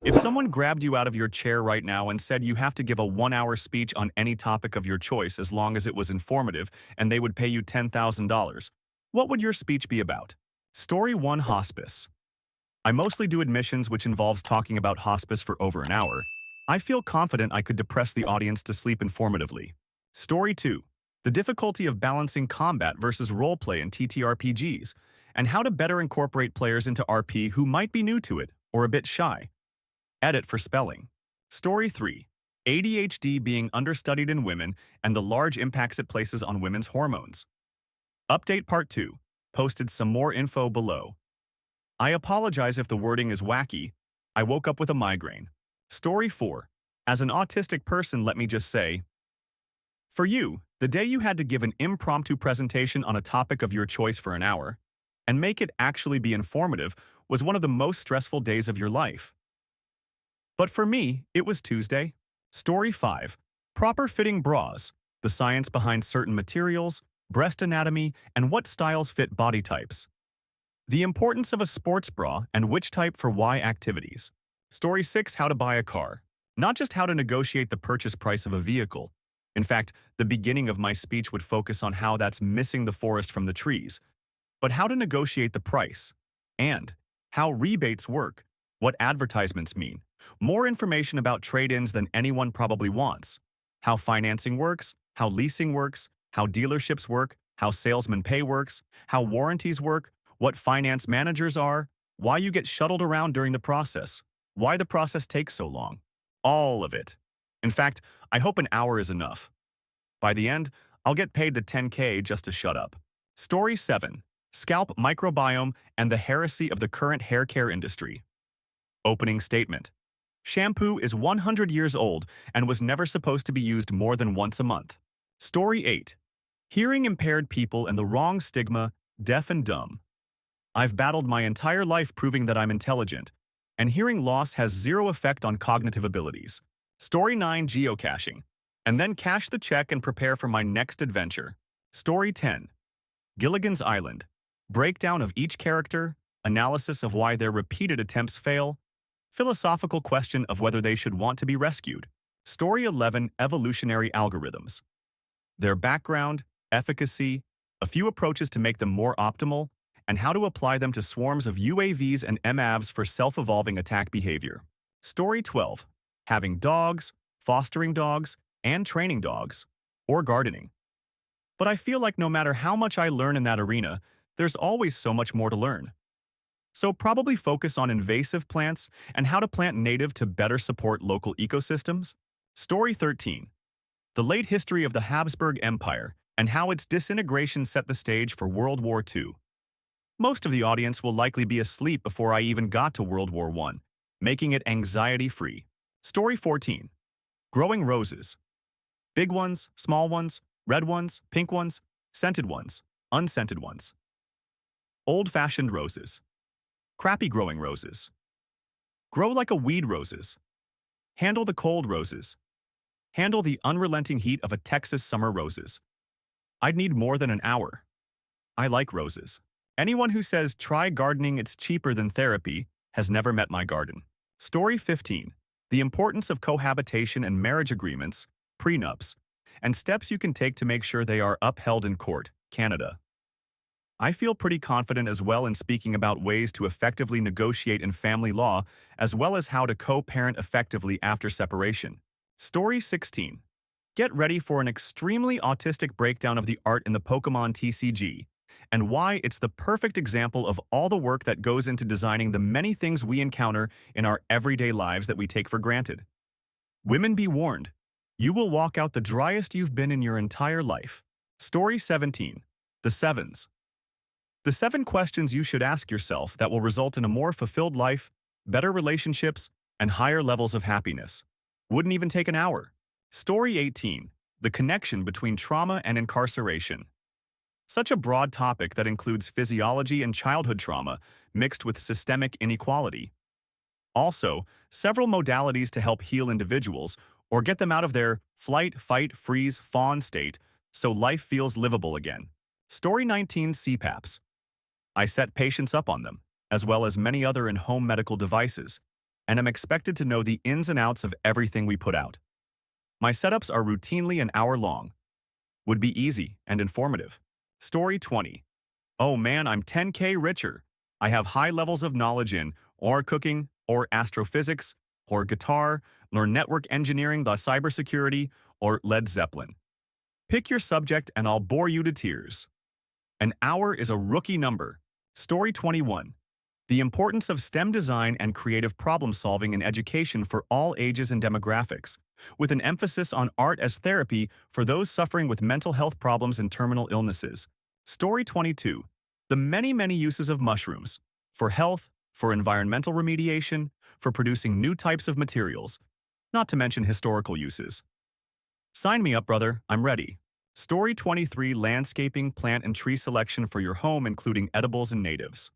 If someone grabbed you out of your chair right now and said you have to give a 1-hour speech on any topic of your choice as long as it was informative and they would pay you $10,000, what would your speech be about? Story 1: Hospice. I mostly do admissions, which involves talking about hospice for over an hour. I feel confident I could depress the audience to sleep informatively. Story 2: The difficulty of balancing combat versus roleplay in TTRPGs, and how to better incorporate players into RP who might be new to it or a bit shy. Edit for spelling. Story 3: ADHD being understudied in women and the large impacts it places on women's hormones. Update Part 2. Posted some more info below. I apologize if the wording is wacky. I woke up with a migraine. Story 4. As an autistic person, let me just say, for you, the day you had to give an impromptu presentation on a topic of your choice for an hour, and make it actually be informative, was one of the most stressful days of your life. But for me, it was Tuesday. Story 5. Proper fitting bras, the science behind certain materials, breast anatomy, and what styles fit body types. The importance of a sports bra and which type for why activities. Story 6. How to buy a car. Not just how to negotiate the purchase price of a vehicle. In fact, the beginning of my speech would focus on how that's missing the forest from the trees, but how to negotiate the price, and how rebates work, what advertisements mean, more information about trade-ins than anyone probably wants, how financing works, how leasing works, how dealerships work, how salesman pay works, how warranties work, what finance managers are, why you get shuttled around during the process, why the process takes so long. All of it. In fact, I hope an hour is enough. By the end, I'll get paid the 10K just to shut up. Story 7. Scalp microbiome and the heresy of the current hair care industry. Opening statement. Shampoo is 100 years old and was never supposed to be used more than once a month. Story 8. Hearing impaired people and the wrong stigma, deaf and dumb. I've battled my entire life proving that I'm intelligent, and hearing loss has zero effect on cognitive abilities. Story 9. Geocaching. And then cash the check and prepare for my next adventure. Story 10. Gilligan's Island. Breakdown of each character, analysis of why their repeated attempts fail, philosophical question of whether they should want to be rescued. Story 11. Evolutionary algorithms. Their background, efficacy, a few approaches to make them more optimal, and how to apply them to swarms of UAVs and MAVs for self-evolving attack behavior. Story 12. Having dogs, fostering dogs, and training dogs, or gardening. But I feel like no matter how much I learn in that arena, there's always so much more to learn. So probably focus on invasive plants and how to plant native to better support local ecosystems. Story 13. The late history of the Habsburg Empire and how its disintegration set the stage for World War II. Most of the audience will likely be asleep before I even got to World War I, making it anxiety-free. Story 14. Growing roses. Big ones, small ones, red ones, pink ones, scented ones, unscented ones. Old-fashioned roses. Crappy growing roses. Grow like a weed roses. Handle the cold roses. Handle the unrelenting heat of a Texas summer roses. I'd need more than an hour. I like roses. Anyone who says try gardening, it's cheaper than therapy, has never met my garden. Story 15. The importance of cohabitation and marriage agreements, prenups, and steps you can take to make sure they are upheld in court, Canada. I feel pretty confident as well in speaking about ways to effectively negotiate in family law, as well as how to co-parent effectively after separation. Story 16. Get ready for an extremely autistic breakdown of the art in the Pokemon TCG, and why it's the perfect example of all the work that goes into designing the many things we encounter in our everyday lives that we take for granted. Women, be warned. You will walk out the driest you've been in your entire life. Story 17. The Sevens. The 7 questions you should ask yourself that will result in a more fulfilled life, better relationships, and higher levels of happiness. Wouldn't even take an hour. Story 18. The connection between trauma and incarceration. Such a broad topic that includes physiology and childhood trauma mixed with systemic inequality. Also, several modalities to help heal individuals or get them out of their flight, fight, freeze, fawn state so life feels livable again. Story 19. CPAPs. I set patients up on them, as well as many other in-home medical devices, and am expected to know the ins and outs of everything we put out. My setups are routinely an hour long. Would be easy and informative. Story 20. Oh man, I'm 10K richer. I have high levels of knowledge in or cooking, or astrophysics, or guitar, or network engineering, the cybersecurity, or Led Zeppelin. Pick your subject and I'll bore you to tears. An hour is a rookie number. Story 21. The importance of STEM design and creative problem-solving in education for all ages and demographics, with an emphasis on art as therapy for those suffering with mental health problems and terminal illnesses. Story 22. The many uses of mushrooms. For health, for environmental remediation, for producing new types of materials, not to mention historical uses. Sign me up, brother. I'm ready. Story 23. Landscaping, plant and tree selection for your home, including edibles and natives.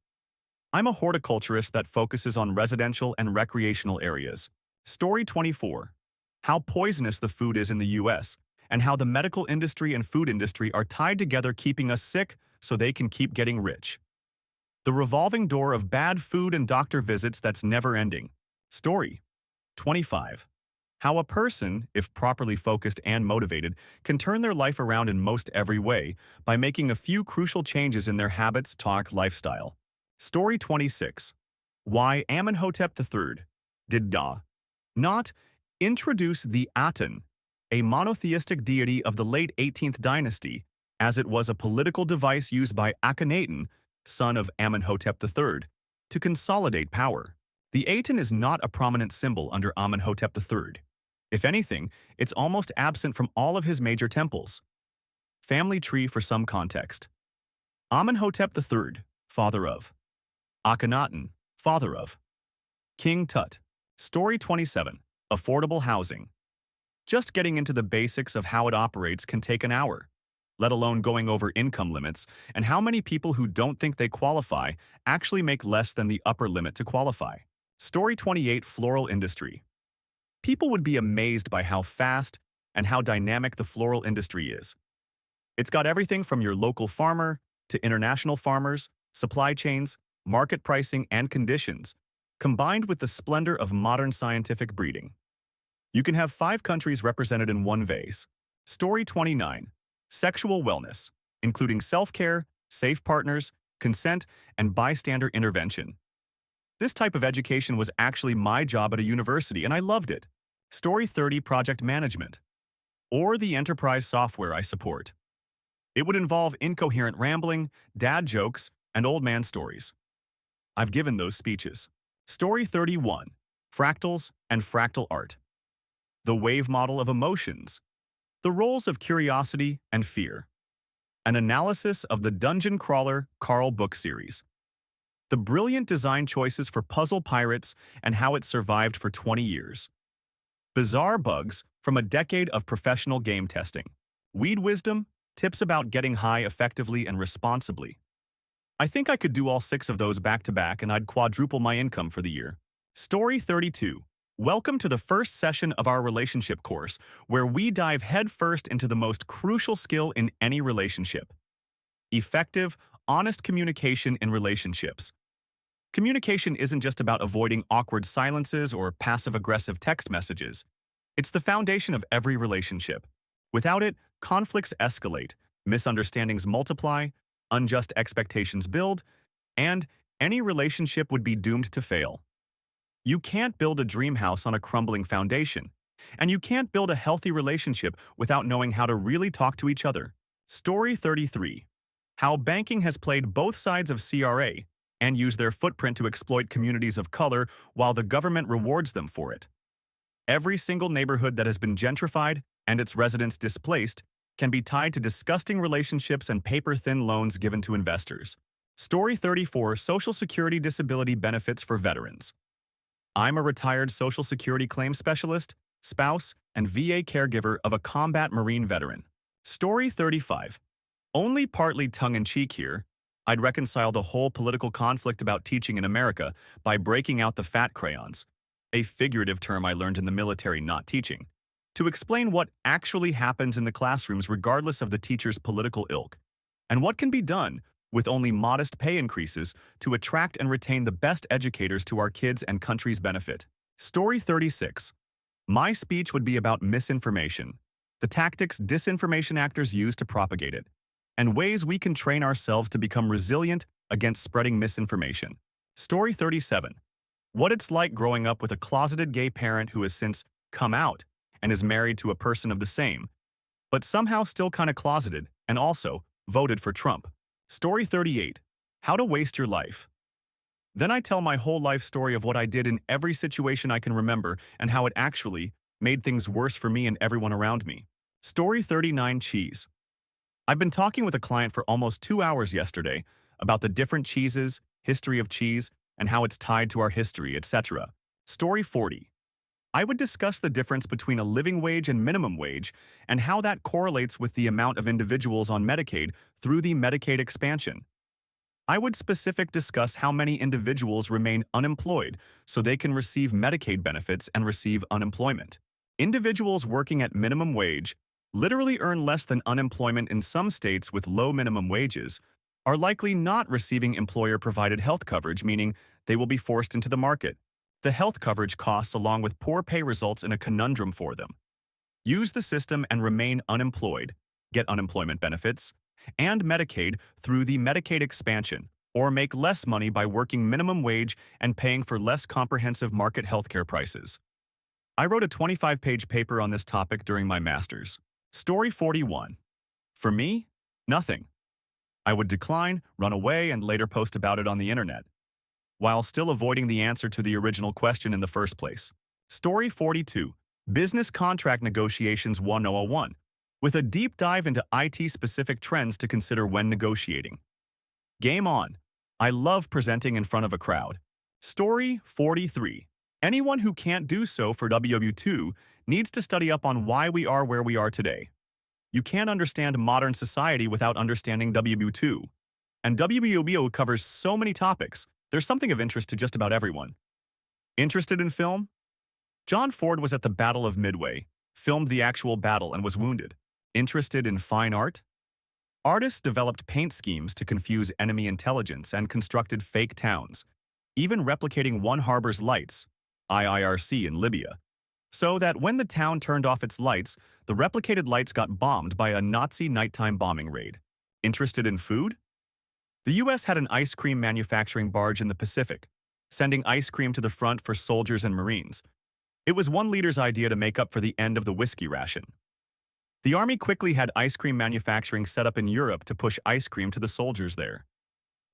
I'm a horticulturist that focuses on residential and recreational areas. Story 24. How poisonous the food is in the US, and how the medical industry and food industry are tied together, keeping us sick so they can keep getting rich. The revolving door of bad food and doctor visits that's never ending. Story 25. How a person, if properly focused and motivated, can turn their life around in most every way by making a few crucial changes in their habits, talk, lifestyle. Story 26. Why Amenhotep III did not introduce the Aten, a monotheistic deity of the late 18th dynasty, as it was a political device used by Akhenaten, son of Amenhotep III, to consolidate power. The Aten is not a prominent symbol under Amenhotep III. If anything, it's almost absent from all of his major temples. Family tree for some context. Amenhotep III, father of Akhenaten, father of King Tut. Story 27. Affordable housing. Just getting into the basics of how it operates can take an hour, let alone going over income limits and how many people who don't think they qualify actually make less than the upper limit to qualify. Story 28. Floral industry. People would be amazed by how fast and how dynamic the floral industry is. It's got everything from your local farmer to international farmers, supply chains, market pricing, and conditions, combined with the splendor of modern scientific breeding. You can have 5 countries represented in one vase. Story 29. Sexual wellness, including self-care, safe partners, consent, and bystander intervention. This type of education was actually my job at a university, and I loved it. Story 30. Project management, or the enterprise software I support. It would involve incoherent rambling, dad jokes, and old man stories. I've given those speeches. Story 31. Fractals and fractal art. The wave model of emotions. The roles of curiosity and fear. An analysis of the Dungeon Crawler Carl book series. The brilliant design choices for Puzzle Pirates and how it survived for 20 years. Bizarre bugs from a decade of professional game testing. Weed wisdom, tips about getting high effectively and responsibly. I think I could do all 6 of those back to back and I'd quadruple my income for the year. Story 32. Welcome to the first session of our relationship course, where we dive headfirst into the most crucial skill in any relationship. Effective, honest communication in relationships. Communication isn't just about avoiding awkward silences or passive-aggressive text messages. It's the foundation of every relationship. Without it, conflicts escalate, misunderstandings multiply, unjust expectations build, and any relationship would be doomed to fail. You can't build a dream house on a crumbling foundation, and you can't build a healthy relationship without knowing how to really talk to each other. Story 33. How banking has played both sides of CRA and used their footprint to exploit communities of color while the government rewards them for it. Every single neighborhood that has been gentrified and its residents displaced can be tied to disgusting relationships and paper-thin loans given to investors. Story 34. Social Security disability benefits for veterans. I'm a retired Social Security claim specialist, spouse, and VA caregiver of a combat Marine veteran. Story 35. Only partly tongue-in-cheek here, I'd reconcile the whole political conflict about teaching in America by breaking out the fat crayons, a figurative term I learned in the military, not teaching, to explain what actually happens in the classrooms regardless of the teacher's political ilk, and what can be done with only modest pay increases to attract and retain the best educators to our kids' and country's benefit. Story 36. My speech would be about misinformation, the tactics disinformation actors use to propagate it, and ways we can train ourselves to become resilient against spreading misinformation. Story 37. What it's like growing up with a closeted gay parent who has since come out and is married to a person of the same, but somehow still kind of closeted and also voted for Trump. Story 38. How to waste your life. Then I tell my whole life story of what I did in every situation I can remember and how it actually made things worse for me and everyone around me. Story 39. Cheese. I've been talking with a client for almost 2 hours yesterday about the different cheeses, history of cheese, and how it's tied to our history, etc. Story 40. I would discuss the difference between a living wage and minimum wage and how that correlates with the amount of individuals on Medicaid through the Medicaid expansion. I would discuss how many individuals remain unemployed so they can receive Medicaid benefits and receive unemployment. Individuals working at minimum wage literally earn less than unemployment in some states with low minimum wages, are likely not receiving employer-provided health coverage, meaning they will be forced into the market. The health coverage costs along with poor pay results in a conundrum for them. Use the system and remain unemployed, get unemployment benefits, and Medicaid through the Medicaid expansion, or make less money by working minimum wage and paying for less comprehensive market healthcare prices. I wrote a 25-page paper on this topic during my master's. Story 41. For me, nothing. I would decline, run away, and later post about it on the internet, while still avoiding the answer to the original question in the first place. Story 42. Business Contract Negotiations 101, with a deep dive into IT-specific trends to consider when negotiating. Game on. I love presenting in front of a crowd. Story 43. Anyone who can't do so for WW2 needs to study up on why we are where we are today. You can't understand modern society without understanding WW2. And WW covers so many topics, there's something of interest to just about everyone. Interested in film? John Ford was at the Battle of Midway, filmed the actual battle and was wounded. Interested in fine art? Artists developed paint schemes to confuse enemy intelligence and constructed fake towns, even replicating one harbor's lights, IIRC in Libya, so that when the town turned off its lights, the replicated lights got bombed by a Nazi nighttime bombing raid. Interested in food? The U.S. had an ice cream manufacturing barge in the Pacific, sending ice cream to the front for soldiers and Marines. It was one leader's idea to make up for the end of the whiskey ration. The Army quickly had ice cream manufacturing set up in Europe to push ice cream to the soldiers there.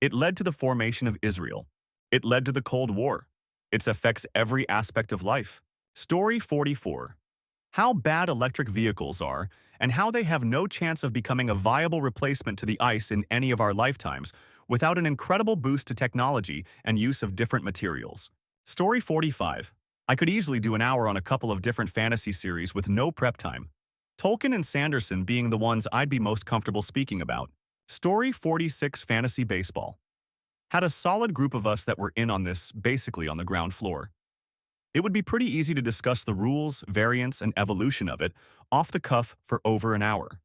It led to the formation of Israel. It led to the Cold War. It affects every aspect of life. Story 44. How bad electric vehicles are and how they have no chance of becoming a viable replacement to the ice in any of our lifetimes without an incredible boost to technology and use of different materials. Story 45. I could easily do an hour on a couple of different fantasy series with no prep time. Tolkien and Sanderson being the ones I'd be most comfortable speaking about. Story 46. Fantasy baseball. Had a solid group of us that were in on this, basically on the ground floor. It would be pretty easy to discuss the rules, variants, and evolution of it off the cuff for over an hour.